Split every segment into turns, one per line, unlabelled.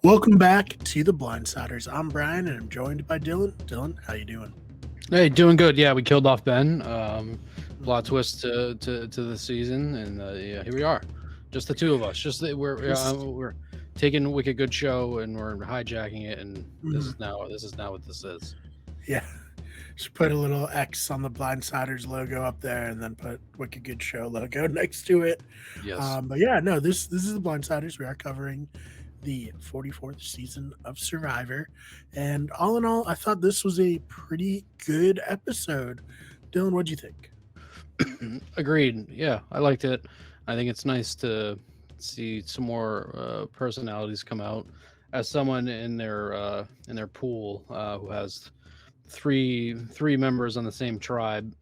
Welcome back to the Blindsiders. I'm Brian, and I'm joined by Dylan. Dylan, how you doing?
Hey, doing good. Yeah, we killed off Ben. Plot
Mhm.
twist to the season, and yeah, here we are, just the two of us. Just that
This,
we're taking Wicked Good show and we're hijacking it, and
mhm,
this is now what this is.
yeah, should put a little X on the Blindsiders logo up there, and then put Wicked Good Show logo next to it.
Yes.
But yeah, no, this is the Blindsiders. We are covering the 44th season of Survivor, and all in all, I thought this was a pretty good episode. Dylan, what'd you think?
Agreed. Yeah, I liked it. I think it's nice to see some more personalities come out. As someone in their pool who has three members on the same tribe,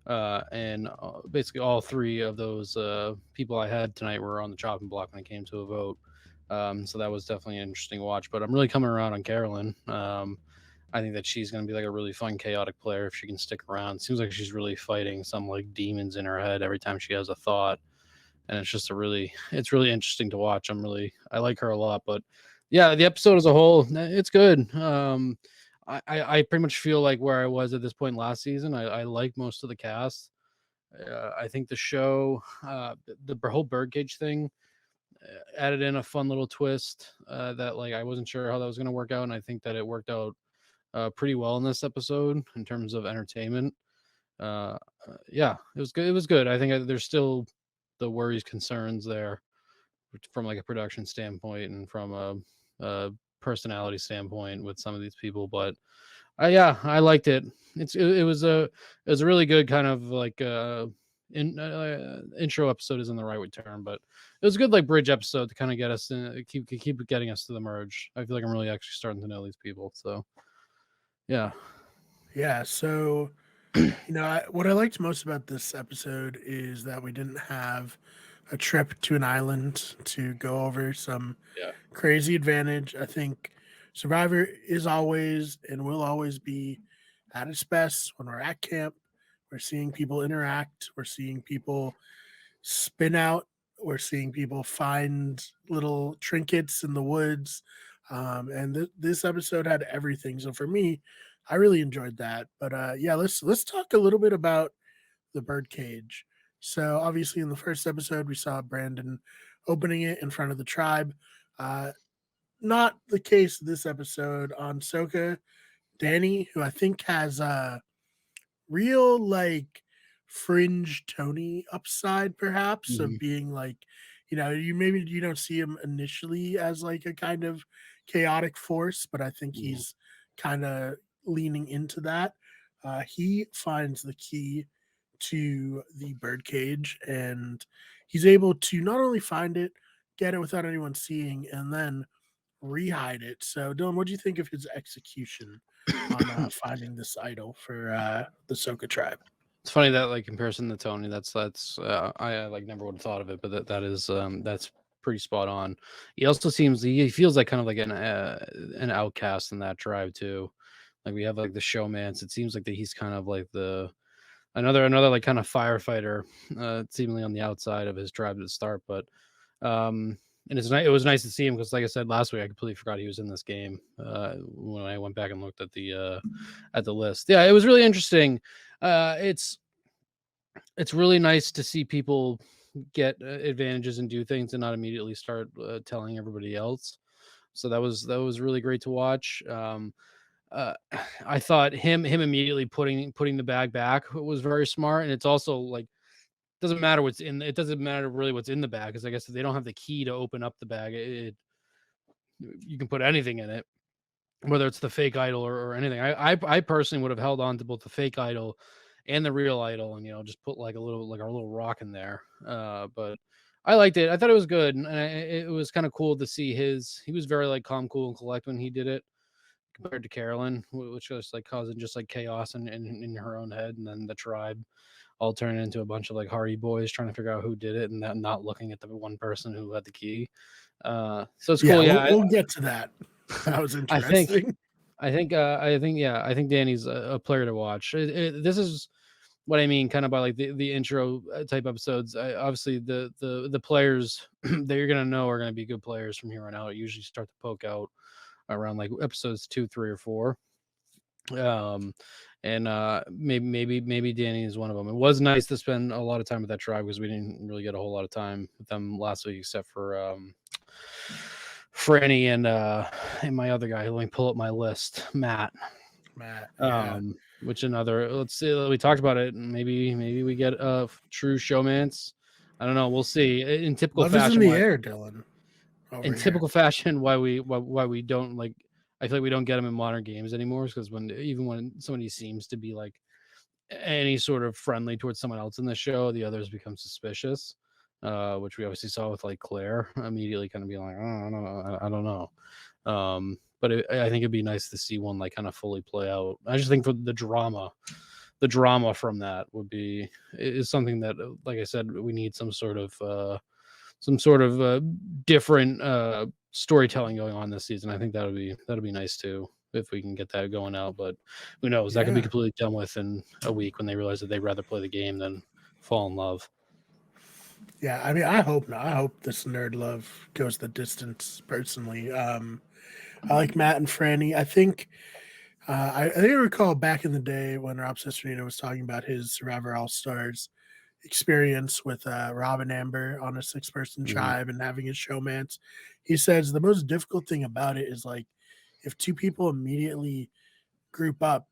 and basically all three of those people I had tonight were on the chopping block when it came to a vote. So that was definitely an interesting watch. But I'm really coming around on Carolyn. I think that she's going to be like a really fun, chaotic player if she can stick around. Seems like she's really fighting some like demons in her head every time she has a thought, and it's really interesting to watch. I like her a lot. But yeah, the episode as a whole, it's good. I pretty much feel like where I was at this point last season. I like most of the cast. I think the show, the whole birdcage thing, added in a fun little twist that like I wasn't sure how that was going to work out, and I think that it worked out pretty well in this episode in terms of entertainment. Yeah, it was good. It was good. I think there's still the worries, concerns there from like a production standpoint and from a personality standpoint with some of these people, but yeah, I liked it. It was a really good kind of like intro episode isn't the right word term, but it was a good like bridge episode to kind of get us in, keep getting us to the merge. I feel like I'm really actually starting to know these people. So yeah.
Yeah, so what I liked most about this episode is that we didn't have a trip to an island to go over some
Yeah.
crazy advantage. I think Survivor is always and will always be at its best when we're at camp. We're seeing people interact, we're seeing people spin out, we're seeing people find little trinkets in the woods. And this episode had everything. So for me, I really enjoyed that. But yeah, let's talk a little bit about the birdcage. So obviously, in the first episode, we saw Brandon opening it in front of the tribe. Uh, Not the case this episode on Soka. Danny, who I think has real like fringe Tony upside, perhaps of
Mhm.
being like, you don't see him initially as like a kind of chaotic force, but I think
Mhm.
he's kind of leaning into that. He finds the key to the birdcage, and he's able to not only find it, get it without anyone seeing, and then rehide it. So, Dylan, what do you think of his execution on finding this idol for the Soka tribe?
It's funny that like comparison to Tony. That's I like never would have thought of it, but that's pretty spot on. He also seems he feels like kind of like an outcast in that tribe too. Like we have like the showmance. It seems like that he's kind of like the another like kind of firefighter, seemingly on the outside of his tribe to start. But and it was nice to see him because, like I said last week, I completely forgot he was in this game when I went back and looked at the list. Yeah, it was really interesting. Uh, it's it's really nice to see people get advantages and do things and not immediately start telling everybody else. So that was really great to watch. Uh, I thought him immediately putting the bag back was very smart, and it's also like doesn't matter what's in it doesn't matter really what's in the bag because I guess if they don't have the key to open up the bag, you can put anything in it, whether it's the fake idol or anything. I personally would have held on to both the fake idol and the real idol, and just put like a little like our little rock in there. But I liked it. I thought it was good, and it was kind of cool to see his. He was very like calm, cool, and collect when he did it compared to Carolyn, which was like causing just like chaos in her own head, and then the tribe all turned into a bunch of like Hardy boys trying to figure out who did it, and that not looking at the one person who had the key. So it's
Yeah,
cool.
we'll get to that. That was
I think
interesting.
I think yeah, I think Danny's a player to watch. This is what I mean kind of by like the intro type episodes. Obviously the players that you're gonna know are gonna be good players from here on out. Usually start to poke out around like episodes 2, 3, or 4. Um, and maybe Danny is one of them. It was nice to spend a lot of time with that tribe because we didn't really get a whole lot of time with them last week, except for Franny and my other guy. Let me pull up my list, Matt.
Yeah.
Which another, let's see, we talked about it. Maybe we get a true showmance. I don't know. We'll see. In typical
Love is
fashion,
in the air, Dylan.
in typical fashion, why we don't like. I feel like we don't get them in modern games anymore because when somebody seems to be like any sort of friendly towards someone else in the show, the others become suspicious. Which we obviously saw with like Claire immediately kind of being like, oh, I don't know. But I think it'd be nice to see one like kind of fully play out. I just think for the drama from that is something that, like I said, we need some sort of different storytelling going on this season. I think that'll be nice too if we can get that going out. But who knows? That could be completely done with in a week when they realize that they'd rather play the game than fall in love.
Yeah, I mean, I hope not. I hope this nerd love goes the distance. Personally, I like Matt and Franny. I think I recall back in the day when Rob Cesternino was talking about his Survivor All Stars experience with Rob and Amber on a 6-person tribe and having his showmance. He says the most difficult thing about it is like if 2 people immediately group up,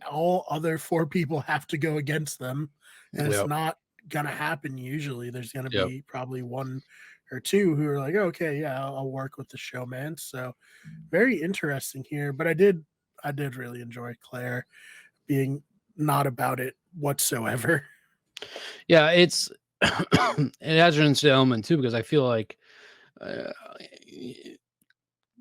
all other 4 people have to go against them, and it's not gonna happen. Usually there's gonna be probably 1 or 2 who are like, okay, yeah, I'll work with the showman. So very interesting here. But I did really enjoy Claire being not about it whatsoever.
Yeah, it has an interesting element too, because I feel like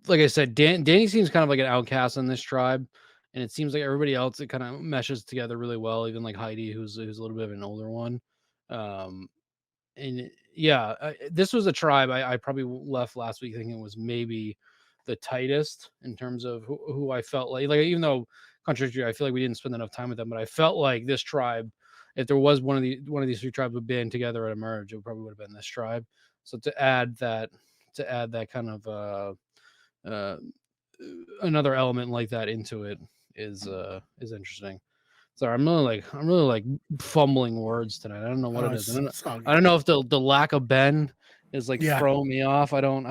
I said, Danny seems kind of like an outcast in this tribe, and it seems like everybody else, it kind of meshes together really well. Even like Heidi, who's a little bit of an older one. And yeah, this was a tribe I probably left last week thinking was maybe the tightest in terms of who I felt like even though contradictory, I feel like we didn't spend enough time with them, but I felt like this tribe, if there was one of these 3 tribes would band together at a merge, it probably would have been this tribe. So to add that kind of another element like that into it is interesting. Sorry, I'm really like fumbling words tonight. I don't know what it is. I don't know if the lack of Ben is like throwing me off. I don't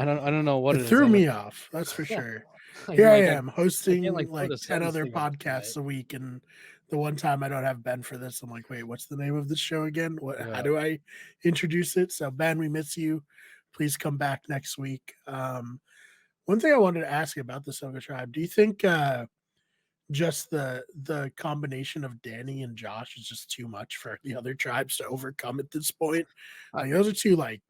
know what it is.
Threw me off. That's for sure. Here I am hosting like 10 other podcasts a week, and the one time I don't have Ben for this, I'm like, wait, what's the name of the show again? How do I introduce it? So Ben, we miss you. Please come back next week. One thing I wanted to ask you about the Soga tribe, do you think just the combination of Danny and Josh is just too much for the other tribes to overcome at this point? Like those are 2 like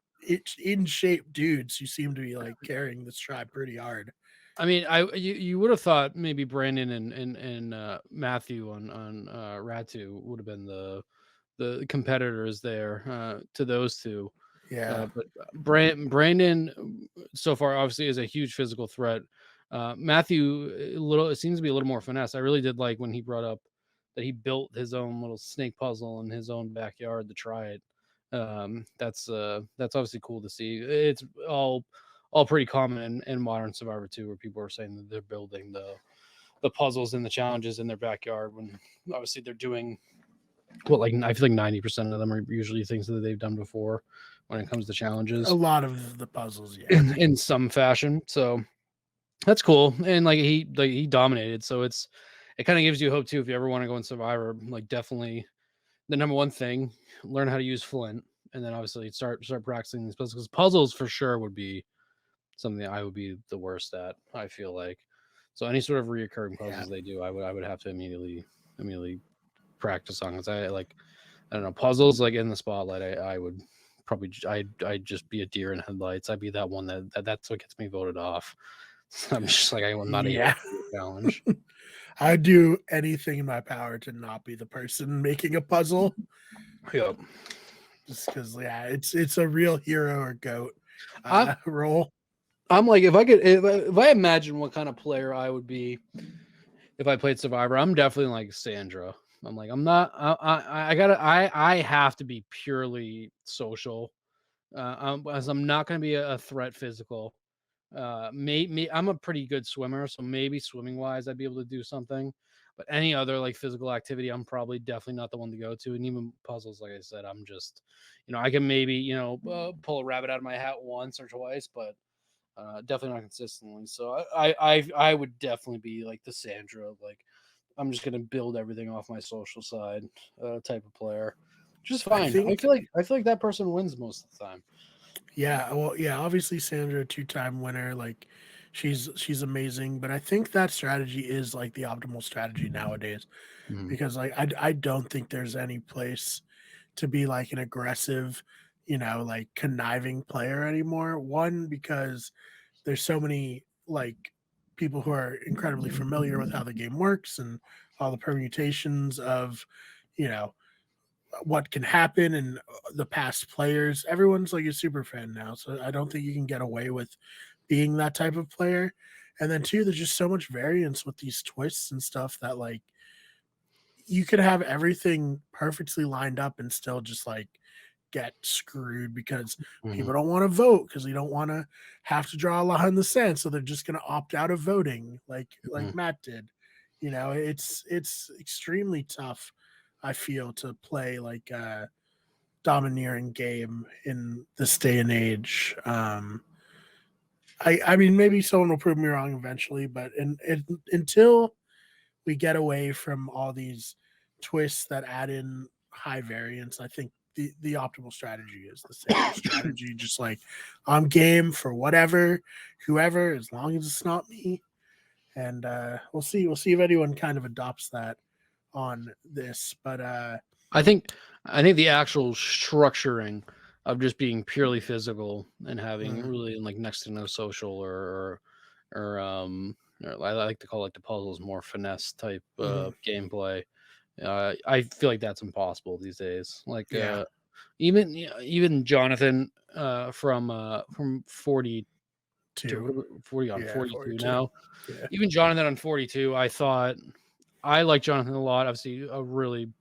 in shape dudes who seem to be like carrying this tribe pretty hard.
I mean, you would have thought maybe Brandon and Matthew on Ratu would have been the competitors there to those 2.
Yeah.
But Brandon so far obviously is a huge physical threat. Matthew, it seems to be a little more finesse. I really did like when he brought up that he built his own little snake puzzle in his own backyard to try it. That's obviously cool to see. It's all pretty common in modern Survivor 2, where people are saying that they're building the puzzles and the challenges in their backyard when obviously they're doing I feel like 90% of them are usually things that they've done before when it comes to challenges.
A lot of the puzzles,
in some fashion. So that's cool. And like he dominated. So it kind of gives you hope too if you ever want to go in Survivor. Like definitely the number one thing, learn how to use Flint, and then obviously start practicing these puzzles. Because puzzles for sure would be something I would be the worst at, I feel like. So any sort of reoccurring puzzles they do, I would have to immediately practice on, because I don't know, puzzles like in the spotlight. I would probably I'd just be a deer in headlights. I'd be that one that's what gets me voted off. I'm just like, I will not a challenge.
I do anything in my power to not be the person making a puzzle.
Yep.
Just because, it's a real hero or goat role.
I'm like, if I imagine what kind of player I would be if I played Survivor, I'm definitely like Sandra. I'm like, I'm not. I gotta. I have to be purely social. As I'm not gonna be a threat physical. I'm a pretty good swimmer, so maybe swimming wise, I'd be able to do something. But any other like physical activity, I'm probably definitely not the one to go to. And even puzzles, like I said, I'm just, I can maybe, pull a rabbit out of my hat once or twice, but definitely not consistently. So I would definitely be like the Sandra, like I'm just gonna build everything off my social side type of player. Just
I
fine.
think,
I feel like that person wins most of the time.
yeah, well, yeah, obviously Sandra, two-time winner, like she's amazing, but I think that strategy is like the optimal strategy nowadays
Mhm.
because like I don't think there's any place to be like an aggressive, like conniving player anymore. One, because there's so many like people who are incredibly familiar with how the game works and all the permutations of, you know, what can happen and the past players. Everyone's like a super fan now, so I don't think you can get away with being that type of player. And then two, there's just so much variance with these twists and stuff that like you could have everything perfectly lined up and still just like get screwed because
Mhm.
people don't want to vote because they don't want to have to draw a line in the sand, so they're just going to opt out of voting like
Mhm.
Matt did. It's extremely tough, I feel, to play like a domineering game in this day and age. I mean, maybe someone will prove me wrong eventually, but until we get away from all these twists that add in high variance, I think the optimal strategy is the Sandra strategy. Just like I'm game for whatever, whoever, as long as it's not me. And we'll see if anyone kind of adopts that on this. But
I think I think the actual structuring of just being purely physical and having
mm,
really like next to no social or I like to call like the puzzles more finesse type
mm,
gameplay. I feel like that's impossible these days. Like
yeah,
even Jonathan from 40
two,
to 40 on
yeah,
42
42,
now.
yeah,
Even Jonathan on 42, I thought I like Jonathan a lot. Obviously, a really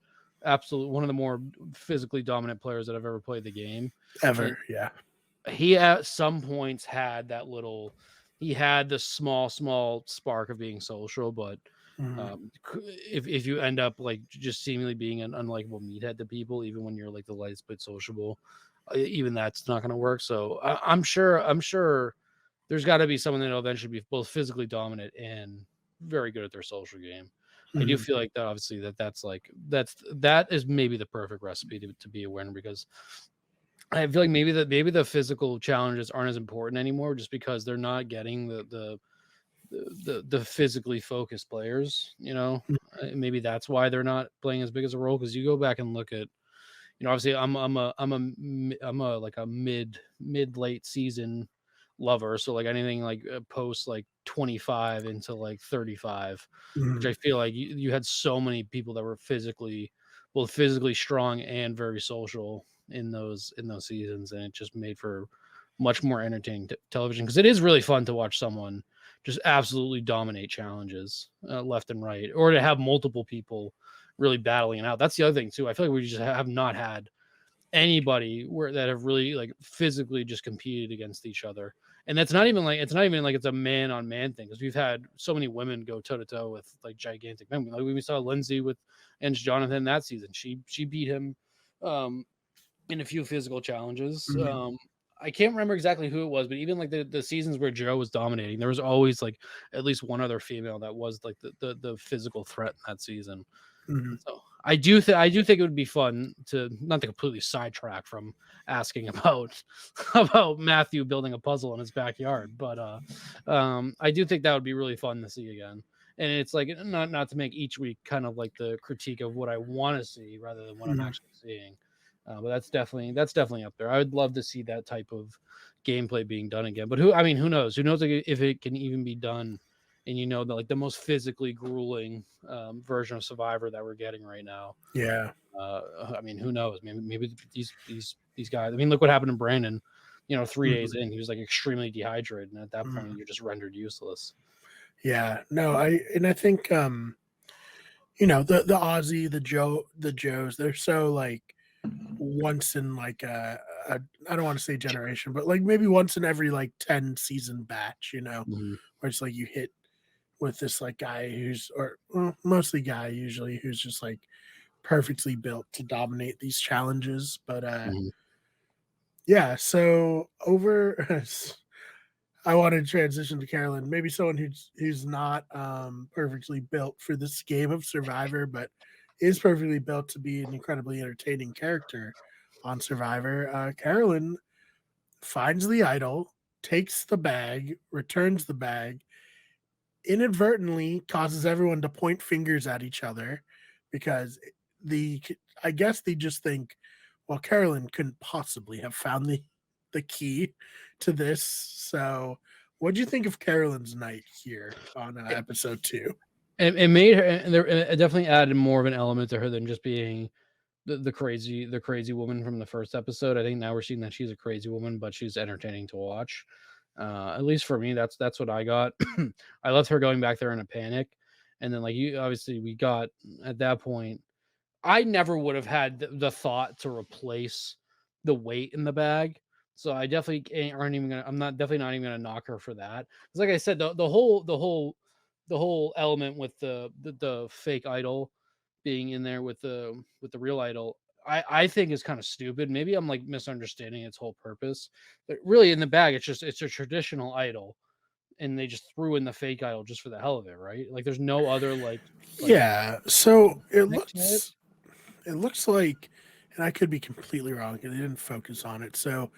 absolute one of the more physically dominant players that I've ever played the game. And
ever, yeah,
he at some points had that little he had the small spark of being social, but
mm,
if you end up like just seemingly being an unlikable meathead to people, even when you're like the lightest bit sociable, even that's not going to work. So I'm sure there's got to be someone that'll eventually be both physically dominant and very good at their social game. I do
mm,
feel like that obviously that is maybe the perfect recipe to be a winner because I feel like maybe the physical challenges aren't as important anymore just because they're not getting the physically focused players, maybe that's why they're not playing as big as a role because you go back and look at obviously I'm a like a mid late season lover, so like anything like post like 25 into like 35, which
mm,
I feel like you had so many people that were both physically strong and very social in those seasons, and it just made for much more entertaining television because it is really fun to watch someone just absolutely dominate challenges left and right, or to have multiple people really battling it out. That's the other thing too. I feel like we just have not had anybody that have really like physically just competed against each other. And that's not even like it's a man on man thing because we've had so many women go toe to toe with like gigantic men. Like we saw Lindsay with and Jonathan that season. She beat him in a few physical challenges.
mm,
I can't remember exactly who it was, but even like the seasons where Joe was dominating, there was always like at least one other female that was like the physical threat in that season.
mm,
So I do think it would be fun to not to completely sidetrack from asking about about Matthew building a puzzle in his backyard, but I do think that would be really fun to see again. And it's like not to make each week kind of like the critique of what I want to see rather than what I'm
mm.
actually seeing. But that's definitely up there. I would love to see that type of gameplay being done again. But who knows? Who knows if it can even be done and the most physically grueling version of Survivor that we're getting right now.
Yeah.
Who knows? Maybe these guys. I mean, look what happened to Brandon. 3 days
Mhm,
in, he was like extremely dehydrated, and at that point,
mhm.
you're just rendered useless.
Yeah, no, I think the Aussie, the Joes, they're so like once in like a I don't want to say generation, but like maybe once in every like 10 season batch,
Mhm.
where it's like you hit with this like guy who's or well, mostly guy usually who's just like perfectly built to dominate these challenges. But
Mhm.
yeah, so over I want to transition to Carolyn, maybe someone who's not perfectly built for this game of Survivor, but is perfectly built to be an incredibly entertaining character on Survivor. Carolyn finds the idol, takes the bag, returns the bag, inadvertently causes everyone to point fingers at each other because the I guess they just think, well, Carolyn couldn't possibly have found the key to this. So, what do you think of Carolyn's night here on
It,
episode 2?
it made her, and it definitely added more of an element to her than just being the crazy woman from the first episode. I think now we're seeing that she's a crazy woman, but she's entertaining to watch. At least for me, that's what I got. I left her going back there in a panic, and then like you, obviously, we got at that point. I never would have had the thought to replace the weight in the bag. So I definitely aren't even gonna. I'm not definitely not even gonna knock her for that. Because like I said, the whole element with the fake idol being in there with the real idol, I think is kind of stupid. Maybe I'm like misunderstanding its whole purpose. But really, in the bag, it's a traditional idol, and they just threw in the fake idol just for the hell of it, right? Like there's no other like
Yeah, so
neck to it.
it looks like, and I could be completely wrong because they didn't focus on it. So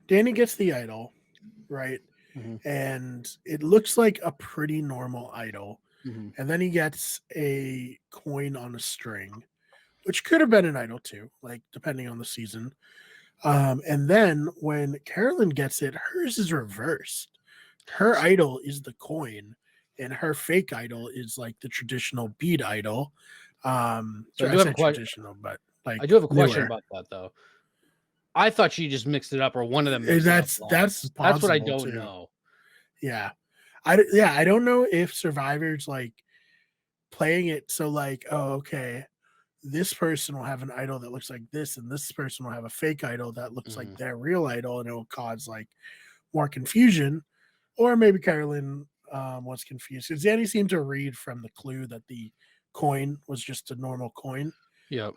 Danny gets the idol, right?
Hmm.
And it looks like a pretty normal idol.
Hmm.
And then he gets a coin on a string, which could have been an idol too, like depending on the season. And then when Carolyn gets it, hers is reversed. Her idol is the coin, and her fake idol is like the traditional bead idol.
So
I said traditional, but
I
like
do have a question
newer.
about that though. I thought she just mixed it up, or one of them mixed it up live.
That's
That's what I
possible
don't
too.
know.
Yeah, I don't know if Survivor's like playing it so like, oh, okay, this person will have an idol that looks like this, and this person will have a fake idol that looks like
Hmm.
their real idol, and it will cause like more confusion. Or maybe Carolyn was confused because Danny seemed to read from the clue that the coin was just a normal coin.
Yep.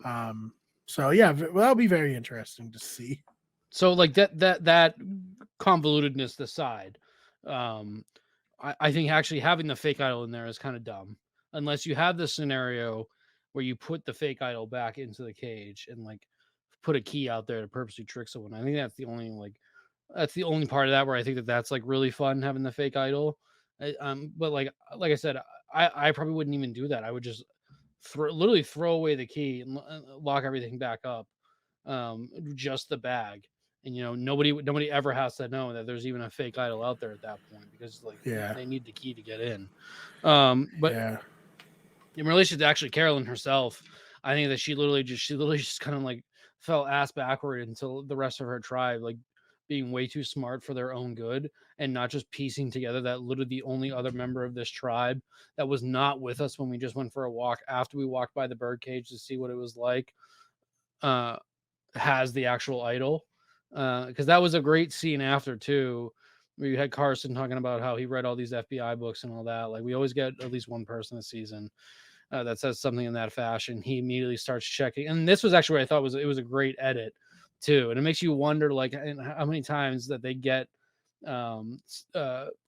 So yeah, that'll be very interesting to see.
So like that convolutedness aside, um, I think actually having the fake idol in there is kind of dumb. Unless you have this scenario where you put the fake idol back into the cage and like put a key out there to purposely trick someone. I think that's the only part of that where I think that's like really fun having the fake idol. But like I said, I probably wouldn't even do that. I would just literally throw away the key and lock everything back up, just the bag. And nobody ever has to know that there's even a fake idol out there at that point because like
Yeah,
they need the key to get in. But
yeah,
in relation to actually Carolyn herself, I think that she literally just kind of like fell ass backward until the rest of her tribe like being way too smart for their own good and not just piecing together that literally the only other member of this tribe that was not with us when we just went for a walk after we walked by the birdcage to see what it was like uh has the actual idol. Because that was a great scene after too, where you had Carson talking about how he read all these FBI books and all that. Like we always get at least one person this season that says something in that fashion. He immediately starts checking, and this was actually what I thought was a great edit too. And it makes you wonder like how many times that they get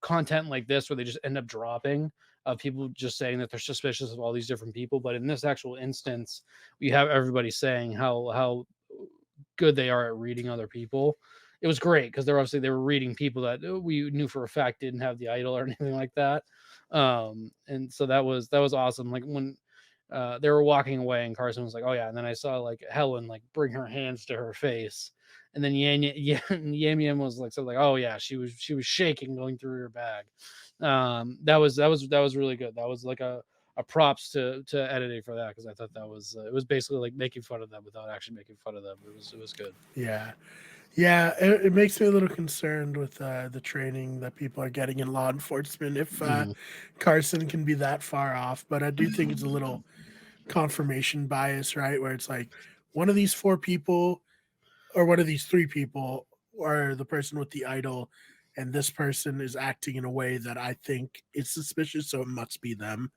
content like this where they just end up dropping of people just saying that they're suspicious of all these different people. But in this actual instance, we have everybody saying how good they are at reading other people. It was great because they were reading people that we knew for a fact didn't have the idol or anything like that. And so that was awesome. Like when they were walking away and Carson was like, "Oh yeah," and then I saw like Helen like bring her hands to her face, and then Yam Yam was like, so like, "Oh yeah," she was shaking going through her bag. That was really good. That was like a props to editing for that because I thought that was it was basically like making fun of them without actually making fun of them. It was good.
yeah. Yeah, it makes me a little concerned with the training that people are getting in law enforcement if
Mhm.
Carson can be that far off. But I do think it's a little confirmation bias, right? Where it's like one of these four people or one of these three people are the person with the idol, and this person is acting in a way that I think is suspicious, so it must be them,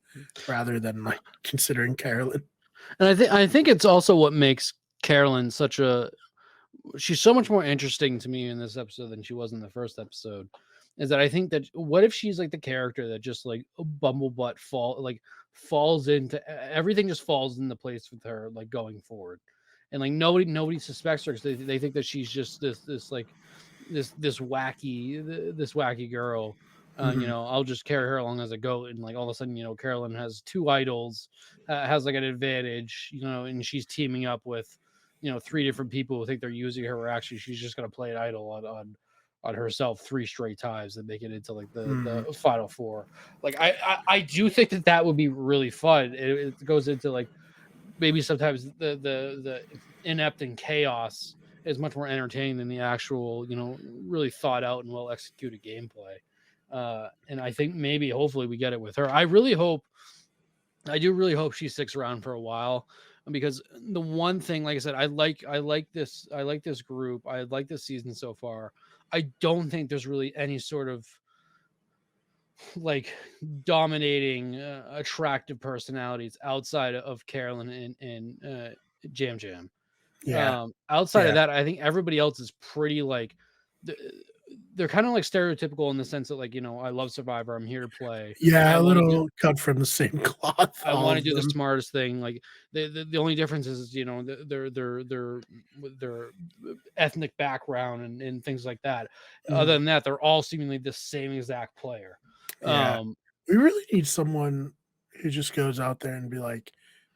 rather than like considering Carolyn.
And I think it's also what makes Carolyn she's so much more interesting to me in this episode than she was in the first episode. Is that I think that what if she's like the character that just like a bumblebutt falls into everything, just falls into place with her like going forward, and like nobody suspects her because they think that she's just this wacky girl.
Mhm.
I'll just carry her along as a goat, and like all of a sudden, Carolyn has two idols, has like an advantage, and she's teaming up with, three different people who think they're using her, or actually she's just gonna play an idol on herself three straight times and make it into like
Mhm.
the final four. Like I do think that would be really fun. It goes into like maybe sometimes the inept and chaos is much more entertaining than the actual, really thought out and well executed gameplay. And I think maybe hopefully we get it with her. I do really hope she sticks around for a while, because the one thing, like I said, I like this group. I like this season so far. I don't think there's really any sort of like dominating, attractive personalities outside of Carolyn and Jam Jam.
Yeah,
Outside of
yeah,
that, I think everybody else is pretty like th- they're kind of like stereotypical in the sense that, like, I love Survivor. I'm here to play. I
yeah. A
want to do
little cut from the same cloth,
I
all
want to
of
do the
them.
smartest thing. Like the only difference is, their ethnic background and things like that. Other
Mhm.
than that, they're all seemingly the same exact player.
Yeah,
Um,
we really need someone who just goes out there and be like,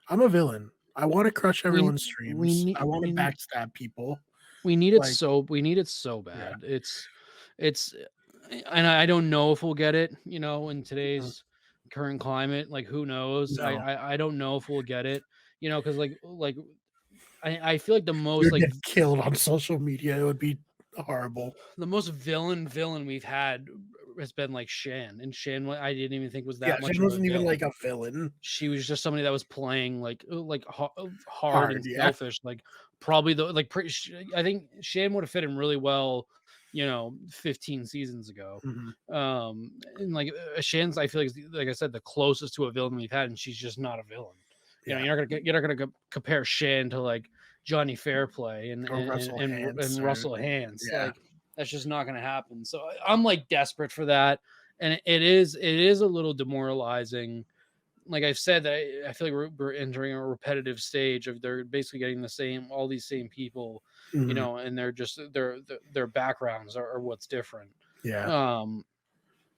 "I'm a villain. I want to crush
we
everyone's
we
dreams. I
need
want to
we
backstab people." Like,
we need it so
yeah,
bad. It's and I don't know if we'll get it, in
mhm.
today's current climate. Like, who knows? I
No,
I, I don't know if we'll get it, because like I feel like
he would get killed on social media. It would be horrible.
the most villain we've had has been like Shan, and Shan I didn't even think was
Yeah,
that much
Jen
of a
wasn't even
villain.
like a villain.
She was just somebody that was playing hard
Hard,
and
yeah.
selfish. Like, probably I think Shan would have fit him really well, 15 seasons ago.
Mhm.
And like, Shan's, I feel like I said, the closest to a villain we've had, and she's just not a villain.
Yeah,
You're not gonna compare Shan to like Johnny Fairplay and
or
and
Russell Hantz,
and
or
Russell Hantz.
yeah.
Like, that's just not gonna happen. So I'm like desperate for that, and it is a little demoralizing. Like I've said, that I feel like we're entering a repetitive stage of they're basically getting all these same people,
Mhm.
and they're just their backgrounds are what's different.
Yeah.
Um,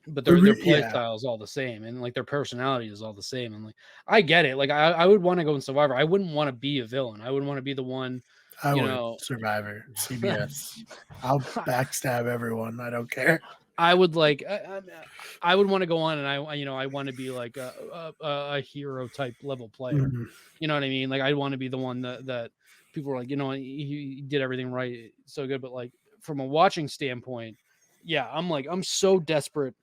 but
We
their play
yeah,
style is all the same, and like their personality is all the same. And like, I get it. Like, I would want to go in Survivor. I wouldn't want to be a villain. I would want to be the one,
I
you
would.
know.
Survivor, CBS. I'll backstab everyone. I don't care.
I would like I would want to go on, and I want to be like a hero type level player.
Mhm.
You know what I mean? Like, I want to be the one that people are like, he did everything right, so good. But like, from a watching standpoint, yeah, I'm so desperate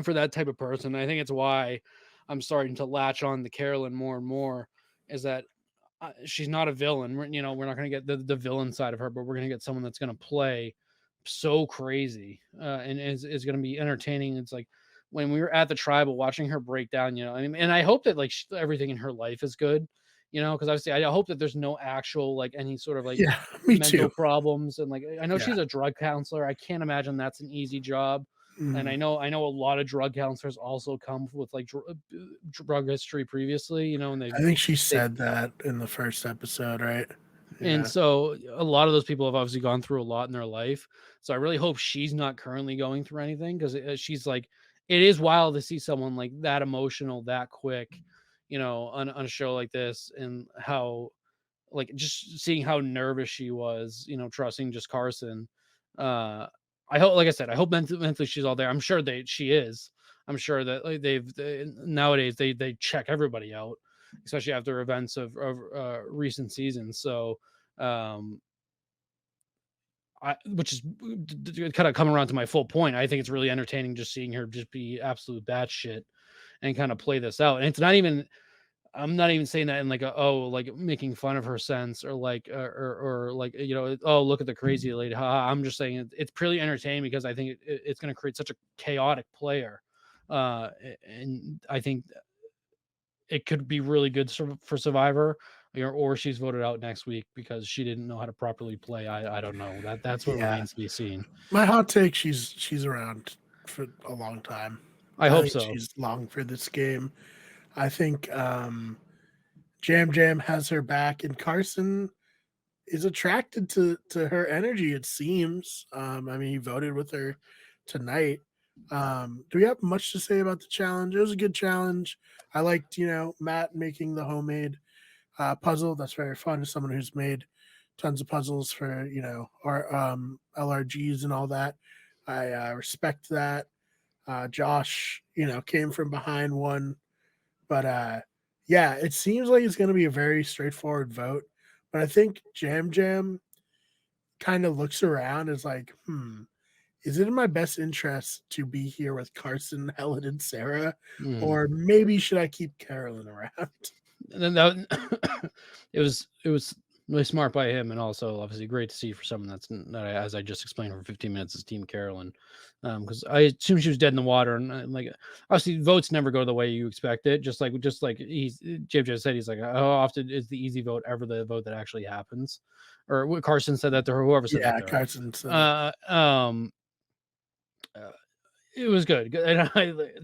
for that type of person. I think it's why I'm starting to latch on to Carolyn more and more. Is that she's not a villain. We're not going to get the villain side of her, but we're going to get someone that's going to play so crazy, and is going to be entertaining. It's like when we were at the tribal watching her break down, and I hope that like everything in her life is good, because obviously I hope that there's no actual like any sort of like
Yeah, me
mental
too.
problems. And like, I know
Yeah.
she's a drug counselor. I can't imagine that's an easy job. And
Mhm.
I know a lot of drug counselors also come with like drug history previously, and
I think she
they've
said that in the first episode, right?
and
Yeah.
so a lot of those people have obviously gone through a lot in their life. So I really hope she's not currently going through anything, because she's like, it is wild to see someone like that emotional that quick, on a show like this, and how like just seeing how nervous she was, trusting just Carson. Uh, I hope, like I said, I hope mentally she's all there. I'm sure she is. I'm sure that like nowadays they check everybody out, especially after events of recent seasons. So, um, which is kind of come around to my full point. I think it's really entertaining just seeing her just be absolute batshit and kind of play this out. And it's not even I'm not even saying that in like a like making fun of her sense or like or like oh look at the crazy lady. I'm just saying it's purely entertaining because I think it's going to create such a chaotic player, and I think it could be really good for Survivor, or she's voted out next week because she didn't know how to properly play. I don't know. That's what
Yeah.
remains to be seen.
My hot take, she's around for a long time.
I
I
hope
think
so.
she's long for this game. I think Jam Jam has her back, and Carson is attracted to her energy. It seems. I mean, he voted with her tonight. Do we have much to say about the challenge? It was a good challenge. I liked, Matt making the homemade puzzle. That's very fun. As someone who's made tons of puzzles for our LRGs and all that, I respect that. Josh, came from behind one, but yeah, it seems like it's going to be a very straightforward vote. But I think Jam Jam kind of looks around as like, is it in my best interest to be here with Carson, Helen, and Sarah,
Mm.
or maybe should I keep Carolyn around?
And then that it was really smart by him, and also obviously great to see for someone as I just explained for 15 minutes is Team Carolyn, because I assume she was dead in the water, and like obviously votes never go the way you expect it. Just like JJ said, he's like, how often is the easy vote ever the vote that actually happens, or what Carson said that to her, whoever said that
Yeah,
to her.
Carson said it.
Uh, um, uh, it was good. And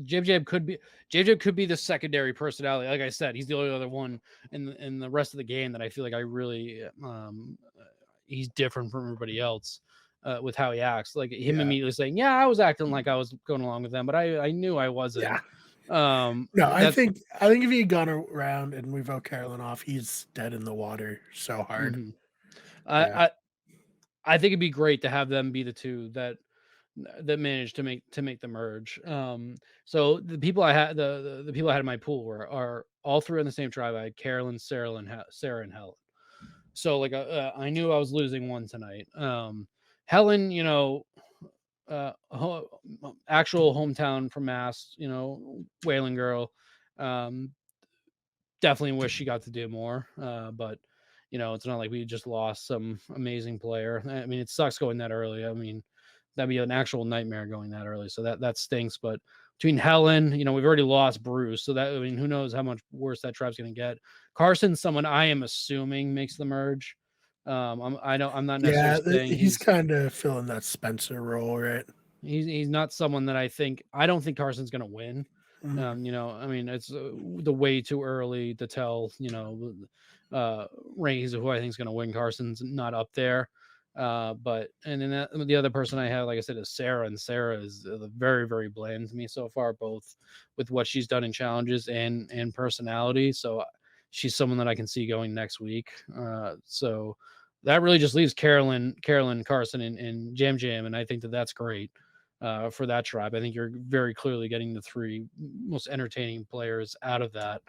JJ could be the secondary personality. Like I said, he's the only other one in the rest of the game that I feel like I really he's different from everybody else with how he acts. Like him
Yeah,
immediately saying, "Yeah, I was acting like I was going along with them, but I knew I wasn't."
yeah. No, I
That
think I think if he had gone around and we vote Carolyn off, he's dead in the water so hard.
mhm.
Yeah,
I, I I think it'd be great to have them be the two that managed to make the merge. So the people I had the people I had in my pool are all three on the same tribe. I had Carolyn, Sarah, and Helen. So like I knew I was losing one tonight. Helen, actual hometown from Mass, Whaling girl. Um, Definitely wish she got to do more. But it's not like we just lost some amazing player. I mean, it sucks going that early. I mean, that'd be an actual nightmare going that early. So that stinks. But between Helen, we've already lost Bruce. So that, I mean, who knows how much worse that tribe's going to get. Carson's someone I am assuming makes the merge. I'm not necessarily
yeah.
saying
He's kind of filling that Spencer role, right?
he's not someone that I don't think Carson's going to win.
Mhm.
I mean, it's the way too early to tell, rankings of who I think is going to win. Carson's not up there. But and then the other person I have, like I said, is Sarah, and Sarah is very, very bland to me so far, both with what she's done in challenges and personality. So she's someone that I can see going next week. So that really just leaves Carolyn, Carson, and Jam Jam, and I think that's great for that tribe. I think you're very clearly getting the three most entertaining players out of that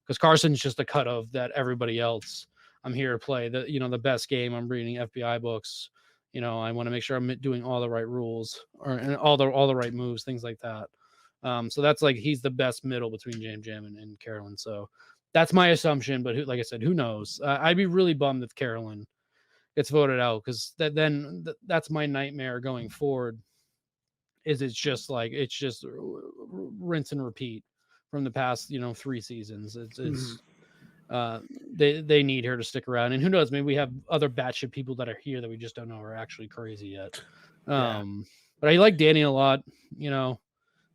because Carson's just a cut of that everybody else. I'm here to play the best game. I'm reading FBI books. I want to make sure I'm doing all the right rules and all the right moves, things like that. So that's like he's the best middle between Jam Jam and Carolyn. So that's my assumption. But like I said, who knows? I'd be really bummed if Carolyn gets voted out because that's my nightmare going forward it's just rinse and repeat from the past 3 seasons. It's
Mhm.
it's they need her to stick around, and who knows, maybe we have other batshit people that are here that we just don't know are actually crazy yet.
Yeah,
But I like Danny a lot.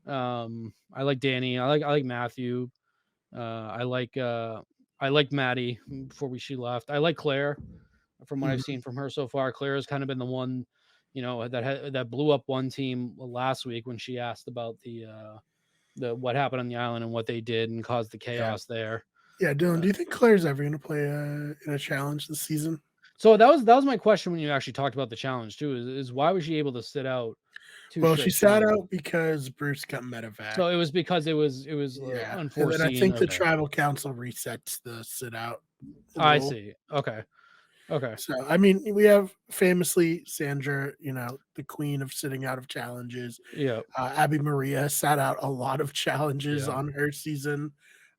I like Danny. I like Matthew. I like Maddie before she left. I like Claire from what I've
mhm.
seen from her so far. Claire has kind of been the one, that blew up one team last week when she asked about the what happened on the island and what they did and caused the
Yeah,
chaos there.
yeah. Dylan,
Uh,
do you think Claire's ever going to play in a challenge this season?
so that was my question when you actually talked about the challenge too. Is why was she able to sit out two
Well, she
straight
sat
challenges?
out because Bruce got medevac.
So it was because it was
Yeah, and then I
unforeseen.
think the
Okay,
tribal council resets the sit out
I
rule.
see. Okay, okay,
So, I mean, we have famously Sandra, the queen of sitting out of challenges.
yeah,
Abby Maria sat out a lot of challenges
yeah.
on her season.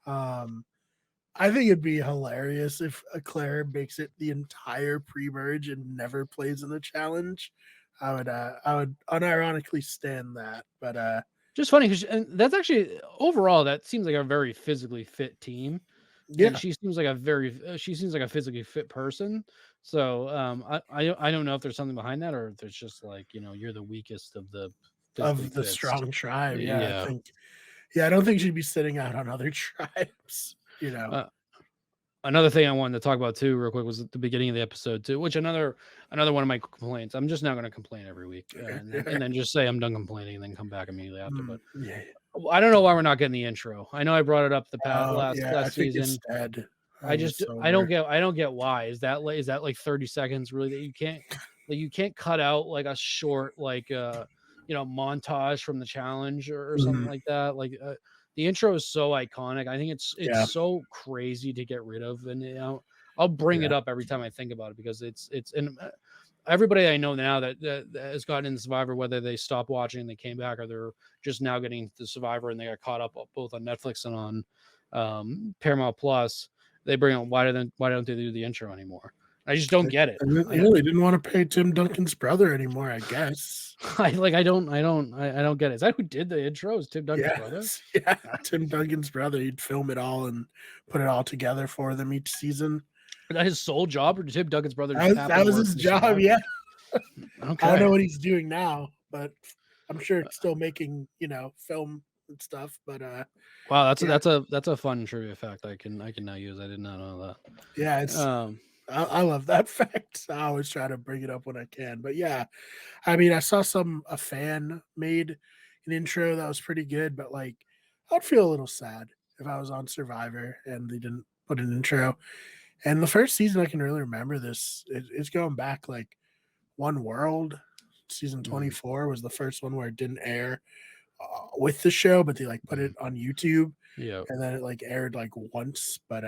Um, I think it'd be hilarious if a Claire makes it the entire pre-merge and never plays in the challenge. I would unironically stand that. But
Just funny because that's actually overall that seems like a very physically fit team, and
yeah,
she seems like she seems like a physically fit person. So I don't know if there's something behind that or if it's just like you're the weakest of the physically
of the
fits.
strong tribe. Yeah, I
Yeah.
think. Yeah, I don't think she'd be sitting out on other tribes. You know,
Uh, Another thing I wanted to talk about too, real quick, was at the beginning of the episode too, which another one of my complaints. I'm just not going to complain every week, and then just say I'm done complaining, and then come back immediately after. But
yeah.
I don't know why we're not getting the intro. I know I brought it up the
Yeah, I
last
think
season.
it's dead.
I
I think
just
it's over.
I don't get why. Is that like 30 seconds really that you can't cut out like a short like montage from the challenge or something
Mhm.
like that. Like the intro is so iconic. I think it's
Yeah,
so crazy to get rid of, and I'll bring it
yeah.
up every time I think about it because it's and everybody I know now that has gotten into Survivor, whether they stopped watching and they came back or they're just now getting into Survivor and they got caught up both on Netflix and on Paramount Plus, they bring on why don't they do the intro anymore? I just don't get it.
And then, they didn't want to pay Tim Duncan's brother anymore, I guess.
I don't get it. Is that who did the intro? Is Tim Duncan's brother?
Yes, yeah, Tim Duncan's brother. He'd film it all and put it all together for them each season.
Is that his sole job, or did Tim Duncan's brother just happen
That
to
was
work
his
for
job.
Survivor?
Yeah, I don't know
Okay.
what he's doing now, but I'm sure it's still making film and stuff. But
Wow,
yeah,
that's a fun trivia fact I can now use. I did not know that.
yeah, it's
Um,
I love that fact. I always try to bring it up when I can. But yeah, I mean, I saw a fan made an intro that was pretty good, but like I'd feel a little sad if I was on Survivor and they didn't put an intro. And the first season I can really remember it's going back like One World season
mm,
24 was the first one where it didn't air with the show, but they like put it
mm,
on YouTube
yeah.
and then it like aired like once. But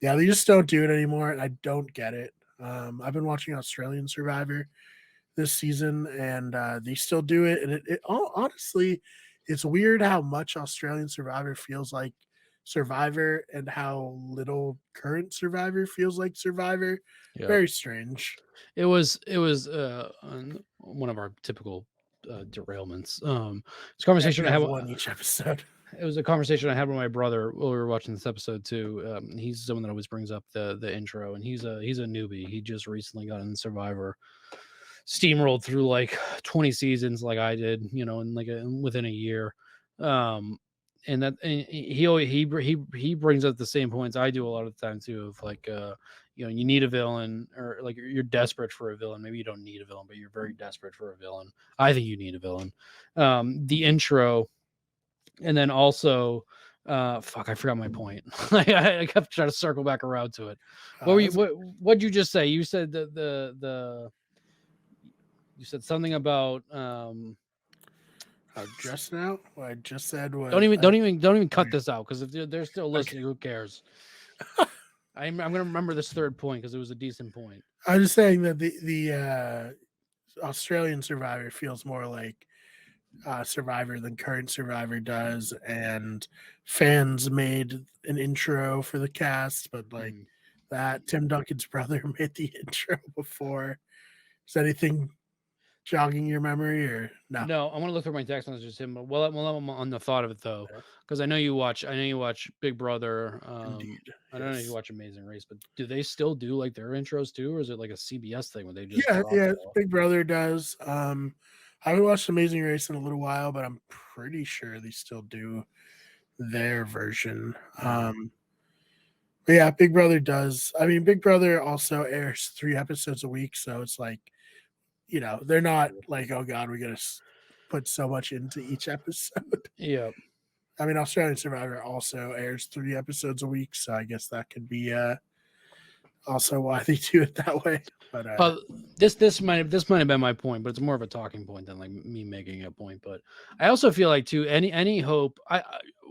yeah, they just don't do it anymore, and I don't get it. I've been watching Australian Survivor this season, and they still do it. And honestly, it's weird how much Australian Survivor feels like Survivor, and how little current Survivor feels like Survivor.
Yeah.
Very strange.
It was on one of our typical derailments. It's a
Yeah,
conversation
you
I
have
have.
one each episode.
It was a conversation I had with my brother while we were watching this episode too. He's someone that always brings up the intro, and he's a newbie. He just recently got in Survivor, steamrolled through like 20 seasons, like I did, in like within a year. Um, and he always he brings up the same points I do a lot of the time too, of like you need a villain, or like you're desperate for a villain. Maybe you don't need a villain, but you're very desperate for a villain. I think you need a villain. The intro, and then also fuck, I forgot my point. I kept trying to circle back around to it. What were you what'd you just say? You said the you said something about
Just now, what I just said
don't
was
even cut this out, because if they're still
okay.
listening, who cares? I'm gonna remember this third point because it was a decent point.
I was just saying that the Australian Survivor feels more like Survivor than current Survivor does, and fans made an intro for the cast, but like
Mm.
that Tim Duncan's brother made the intro before. Is anything jogging your memory or no?
No, I want to look through my text messages to him. But well, I'm on the thought of it though,
Okay.
because I know you watch. I know you watch Big Brother.
Indeed,
I don't know if you
yes.
watch Amazing Race, but do they still do like their intros too, or is it like a CBS thing where they just
Yeah,
drop
yeah.
it all?
Big Brother does. I haven't watched Amazing Race in a little while, but I'm pretty sure they still do their version.
Mm.
But yeah, Big Brother does. I mean, Big Brother also airs 3 episodes a week, so it's like, they're not like, oh god, we gotta put so much into each episode.
Yeah.
I mean, Australian Survivor also airs 3 episodes a week, so I guess that could be also why they do it that way. But
This might have been my point, but it's more of a talking point than like me making a point. But I also feel like too any hope.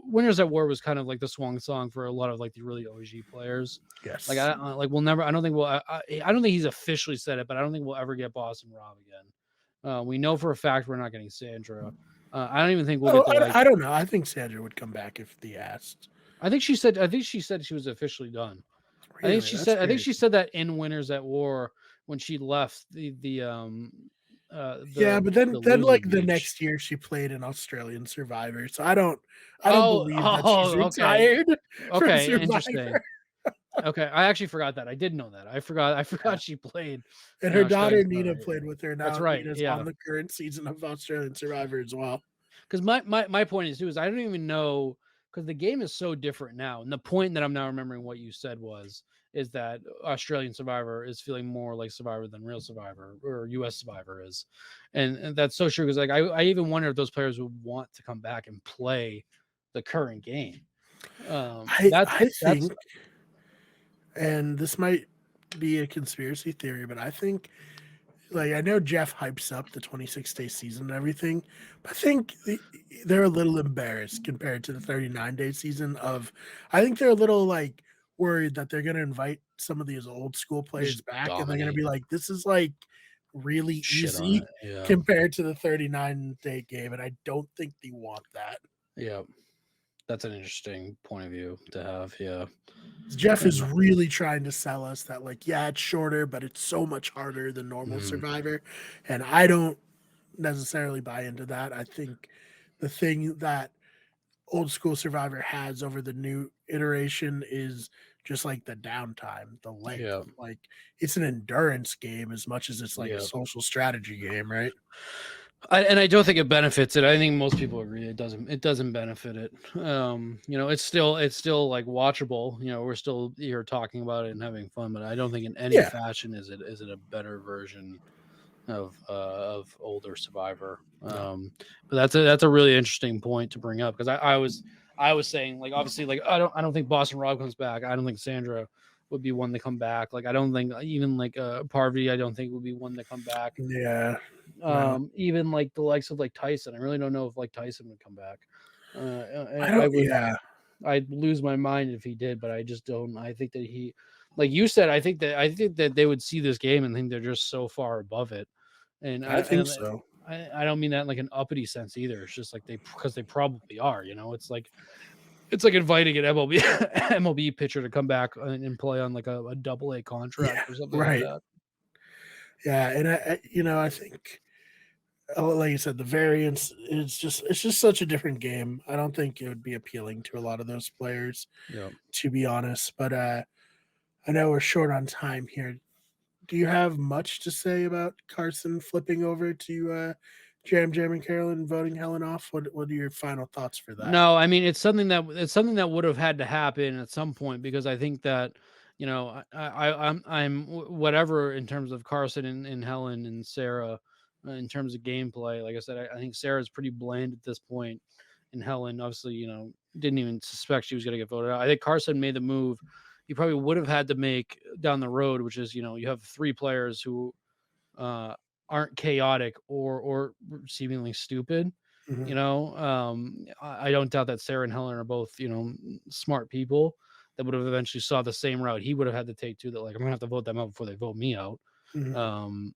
Winners at War was kind of like the swan song for a lot of like the really OG players.
yes,
Like we'll never. I don't think we'll. I don't think he's officially said it, but I don't think we'll ever get Boston Rob again. We know for a fact we're not getting Sandra. I don't even think we'll get to like.
I don't know. I think Sandra would come back if they asked.
I think she said she was officially done.
Really, that's
I think
crazy.
she said that in Winners at War when she left
Yeah, but
the
then
loser
like the
beach.
next year she played in Australian Survivor. So I don't
Oh,
believe that she's
oh, okay.
retired from
Okay, interesting.
Survivor.
Okay, I actually forgot that. I did know that. I
Yeah.
forgot she played
And
in
her
Australian
daughter Nina
Survivor.
played with her.
That's
Now
right.
Nina's
Yeah.
on the current season of Australian Survivor as well.
Because my point is too is I don't even know because the game is so different now. And the point that I'm now remembering what you said is that Australian Survivor is feeling more like Survivor than real Survivor or US Survivor is. And that's so true because like I even wonder if those players would want to come back and play the current game.
I
That's
think, and this might be a conspiracy theory, but I think like I know Jeff hypes up the 26-day season and everything, but I think they're a little embarrassed compared to the 39-day season of I think they're a little like worried that they're going to invite some of these old school players
just
back and they're going to
dominate
be like this is like really
shit on
easy
it. Yeah.
compared to the 39-day game and I don't think they want that.
Yeah. That's an interesting point of view to have. Yeah.
Jeff is really trying to sell us that like yeah, it's shorter but it's so much harder than normal
Mhm.
Survivor and I don't necessarily buy into that. I think the thing that old school Survivor has over the new iteration is just like the downtime, the length.
Yeah.
Like it's an endurance game as much as it's like a
Yeah.
social strategy game, right?
I don't think it benefits it. I think most people agree it doesn't benefit it. It's still like watchable. We're still here talking about it and having fun, but I don't think in any
Yeah.
fashion is it a better version of older Survivor.
No.
But that's a really interesting point to bring up because I was saying like obviously like I don't think Boston Rob comes back. I don't think Sandra would be one to come back. Like I don't think even like Parvati I don't think would be one to come back.
Yeah. No.
Even like the likes of like Tyson. I really don't know if like Tyson would come back.
I
I
don't
would
yeah.
I'd lose my mind if he did, but I just don't. I think that he, like you said, I think that they would see this game and think they're just so far above it. And
I think so.
I don't mean that in like an uppity sense either. It's just like because they probably are. It's like inviting an MLB pitcher to come back and play on like a double A contract
Yeah.
or something like
Right.
that.
Yeah. And I think like you said, the variance is it's just such a different game. I don't think it would be appealing to a lot of those players,
Yeah.
to be honest. But I know we're short on time here. Do you have much to say about Carson flipping over to Jam Jam and Carolyn voting Helen off? What are your final thoughts for that?
No, I mean it's something that would have had to happen at some point because I think that I'm whatever in terms of Carson and Helen and Sarah in terms of gameplay. Like I said, I think Sarah's pretty bland at this point, and Helen obviously didn't even suspect she was going to get voted out. I think Carson made the move he probably would have had to make down the road, which is you have three players who uh, aren't chaotic or seemingly stupid.
Mhm.
I don't doubt that Sarah and Helen are both smart people that would have eventually saw the same route he would have had to take too. That like I'm gonna have to vote them out before they vote me out.
Mhm.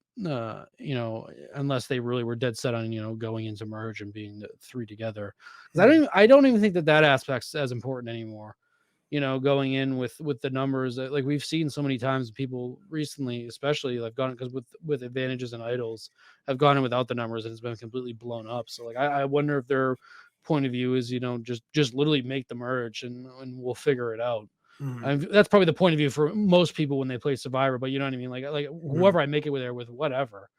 Unless they really were dead set on going into merge and being the three together. 'Cause
Mhm.
I don't even think that aspect's as important anymore. Going in with the numbers that like we've seen so many times people recently, especially like gone because with advantages and idols have gone in without the numbers and it's been completely blown up. So like I wonder if their point of view is just literally make the merge and we'll figure it out.
Mhm.
And that's probably the point of view for most people when they play Survivor, but you know what I mean? Like
Mhm.
whoever I make it with there with whatever.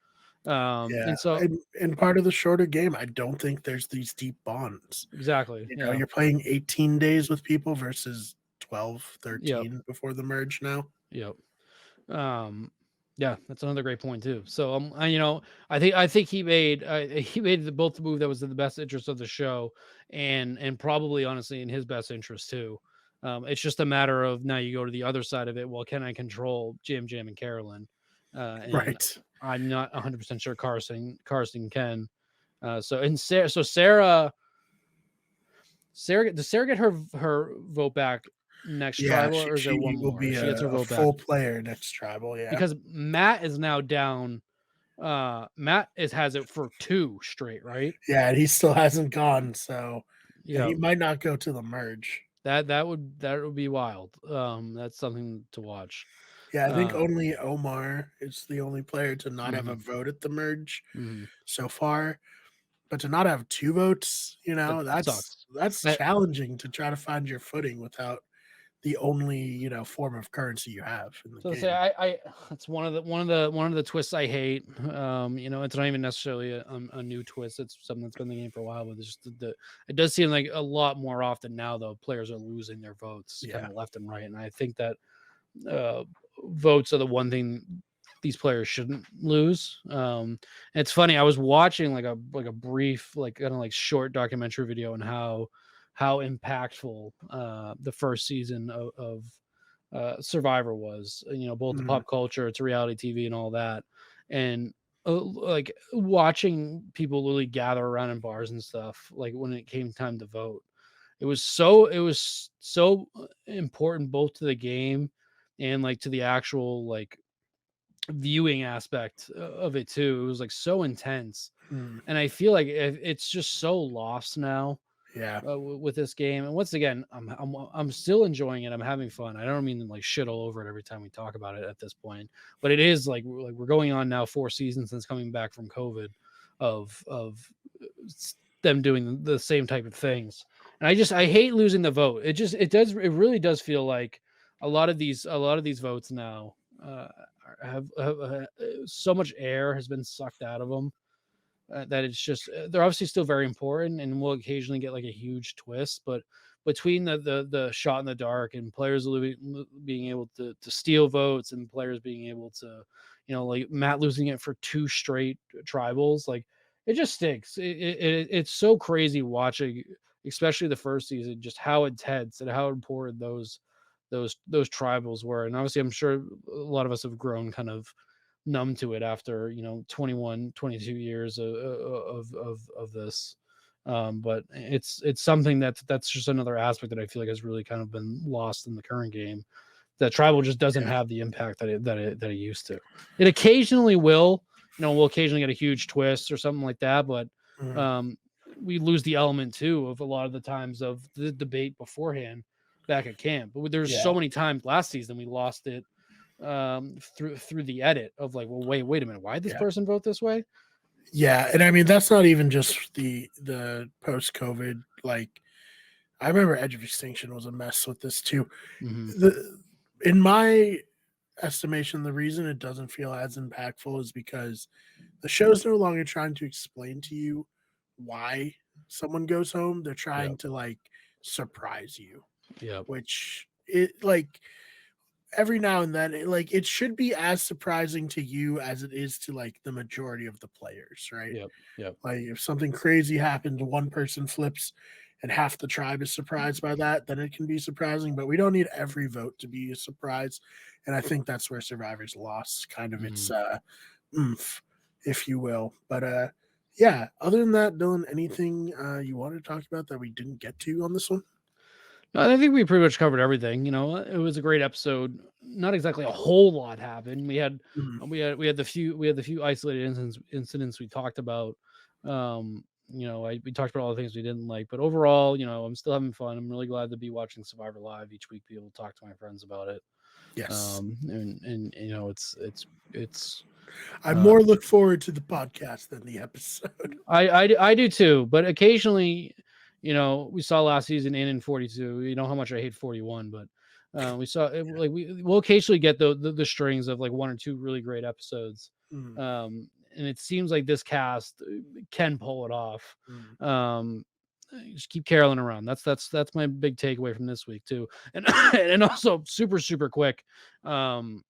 Yeah,
And so
and part of the shorter game, I don't think there's these deep bonds.
exactly. Yeah.
You're playing 18 days with people versus 12,
Yep.
13 before the merge now.
Yep. Um, yeah, that's another great point too. So I think he made both the move that was in the best interest of the show, and probably honestly in his best interest too. It's just a matter of now you go to the other side of it. Well, can I control Jam Jam and Carolyn? And
Right.
I'm not 100% sure Carson can. And Sarah does Sarah get her vote back next
Yeah,
tribal or is there one
she will
more?
be
She gets her
a
vote back
full player next tribal, yeah.
because Matt is now down. Matt has it for 2 straight, right?
Yeah, and he still hasn't gone, so yeah,
Yeah.
he might not go to the merge.
That would be wild. That's something to watch.
Yeah, I think
Uh,
only Omar is the only player to not have a
mhm,
vote at the merge
mhm.
so far, but to not have 2 votes,
That sucks.
that's
I
challenging to try to find your footing without the only, form of currency you have in the
So to say,
game.
I it's one of the twists I hate. It's not even necessarily a new twist. It's something that's been in the game for a while, but it's just it does seem like a lot more often now, though, players are losing their votes kind
Yeah.
of left and right, and I think that uh, votes are the one thing these players shouldn't lose. And it's funny. I was watching like a brief, like kind of like short documentary video on how impactful the first season of Survivor was. Both the
Mhm.
pop culture, it's reality TV, and all that, and like watching people really gather around in bars and stuff. Like when it came time to vote, it was so important both to the game and like to the actual like viewing aspect of it too. It was like so intense,
Mm.
and I feel like it's just so lost now
Yeah.
with this game. And once again, I'm still enjoying it. I'm having fun. I don't mean to like shit all over it every time we talk about it at this point, but it is like we're going on now 4 seasons since coming back from COVID of them doing the same type of things. And I hate losing the vote. It really does feel like a lot of these votes now have so much air has been sucked out of them that it's just they're obviously still very important and we'll occasionally get like a huge twist, but between the shot in the dark and players being able to steal votes and players being able to like Matt losing it for 2 straight tribals, like it just stinks. It's so crazy watching, especially the first season, just how intense and how important those tribals were. And obviously I'm sure a lot of us have grown kind of numb to it after 21, 22 years of this. But it's something that's just another aspect that I feel like has really kind of been lost in the current game. That tribal just doesn't
Yeah.
have the impact that it used to. It occasionally will. We'll occasionally get a huge twist or something like that, but
Mhm.
um, we lose the element too of a lot of the times of the debate beforehand back at camp. But there's
Yeah.
so many times last season we lost it through the edit of like, well, wait a minute, why did this
Yeah.
person vote this way?
Yeah, and I mean, that's not even just the post-COVID, like, I remember Edge of Extinction was a mess with this too.
Hmm.
The In my estimation, the reason it doesn't feel as impactful is because the show's no longer trying to explain to you why someone goes home. They're trying
Yep.
to like surprise you,
Yep.
which it like every now and then it should be as surprising to you as it is to like the majority of the players, right?
Yep. Yep.
Like if something crazy happened, one person flips and half the tribe is surprised by that, then it can be surprising. But we don't need every vote to be a surprise. And I think that's where Survivor's lost kind of its
Hmm.
oomph, if you will. But yeah, other than that, Dylan, anything you wanted to talk about that we didn't get to on this one?
I think we pretty much covered everything. It was a great episode. Not exactly a whole lot happened.
Mhm.
We had the few isolated incidents we talked about. We talked about all the things we didn't like, but overall, I'm still having fun. I'm really glad to be watching Survivor live each week. Be able to talk to my friends about it.
Yes.
And it's
I
uh,
more look forward to the podcast than the episode.
I do too, but occasionally, we saw last season in 42. You know how much I hate 41, but we saw it,
Yeah.
like we'll occasionally get the strings of like one or two really great episodes,
Mm,
and it seems like this cast can pull it off.
mm.
Um, just keep caroling around. That's my big takeaway from this week too, and and also super quick. Um,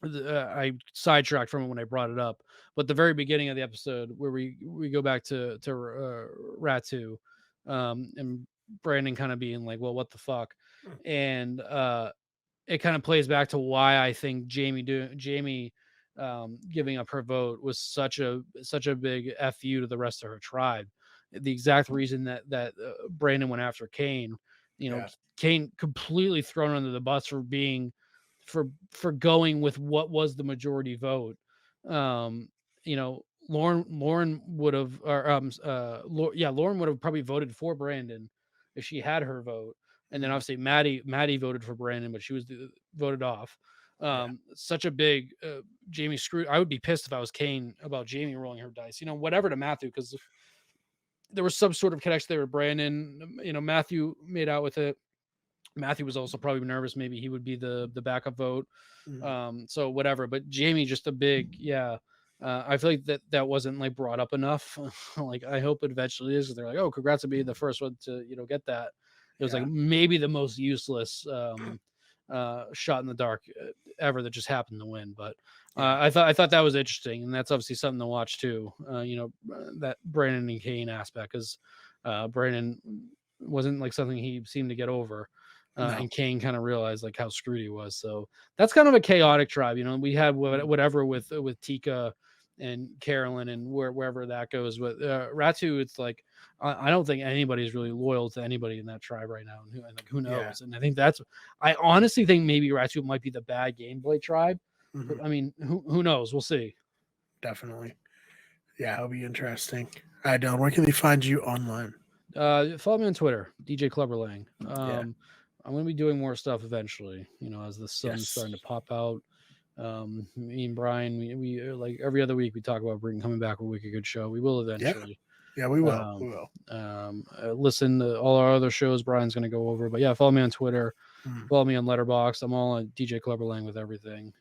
I sidetracked from it when I brought it up, but the very beginning of the episode where we go back to Ratu, and Brandon kind of being like, "Well, what the fuck," and it kind of plays back to why I think Jamie giving up her vote was such a big fu to the rest of her tribe. The exact reason that Brandon went after Kane,
Yeah.
Kane completely thrown under the bus for being for going with what was the majority vote. Um, Lauren would have, or yeah, Lauren would have probably voted for Brandon if she had her vote. and then obviously Maddie voted for Brandon, but she was voted off. Such a big Jamie screw. I would be pissed if I was Kane about Jamie rolling her dice, whatever to Matthew, because if there was some sort of connection there with Brandon, Matthew made out with it. Matthew was also probably nervous. Maybe he would be the backup vote. So whatever, but Jamie, just a big, I feel like that wasn't like brought up enough. Like, I hope it eventually is. They're like, oh, congrats on being the first one to, get that. It was like maybe the most useless shot in the dark ever that just happened to win. But I thought that was interesting, and that's obviously something to watch too. That Brandon and Kane aspect, because Brandon wasn't like something he seemed to get over. And Kane kind of realized like how screwed he was. So that's kind of a chaotic tribe. We had whatever with Tika and Carolyn and wherever that goes. But Ratu, it's like I don't think anybody's really loyal to anybody in that tribe right now. And who knows? And I think I honestly think maybe Ratu might be the bad gameplay tribe. But I mean, who knows? We'll see.
Definitely. Yeah, it'll be interesting. All right, Dylan, where can they find you online?
Follow me on Twitter, DJ Clubberlang. I'm going to be doing more stuff eventually, as the sun's starting to pop out. Me and Brian, we like every other week we talk about coming back with a wicked good show. We will eventually.
Yeah, we will. We will.
Listen to all our other shows Brian's going to go over. But yeah, follow me on Twitter. Follow me on Letterboxd. I'm all on DJ Clubberlang with everything.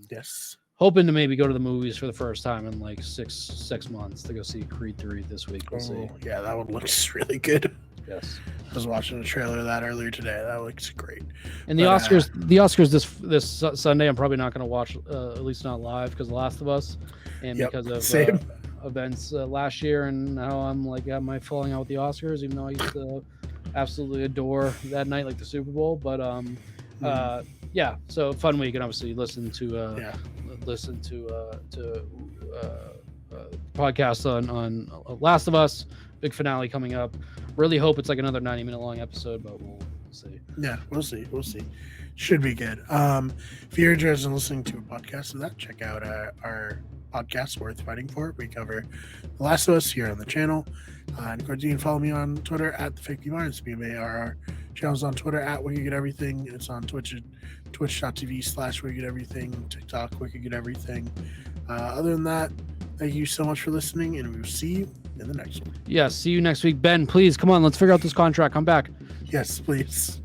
Yes.
Hoping to maybe go to the movies for the first time in like six months to go see Creed 3 this week. We'll see.
Yeah, that one looks really good.
Yes.
I was watching a trailer of that earlier today. That looks great.
And the Oscars this Sunday, I'm probably not going to watch, at least not live, because of Last of Us, and because of events last year, and how I'm like, am I falling out with the Oscars? Even though I used to absolutely adore that night, like the Super Bowl. But so fun week, and obviously listen to podcast on Last of Us. Big finale coming up. Really hope it's like another 90-minute long episode, but we'll see.
Yeah, we'll see. Should be good. If you're interested in listening to a podcast of that, check out our podcast, Worth Fighting For. We cover The Last of Us here on the channel. And of course, you can follow me on Twitter at the Fake Mars. BMARR. Channel's on Twitter at Wicked Get Everything. It's on Twitch at twitch.tv/Wicked Everything. TikTok, Wicked Get Everything. Other than that, thank you so much for listening, and we will see you in the next one.
Yeah, see you next week. Ben, please, come on, let's figure out this contract. Come back.
Yes, please.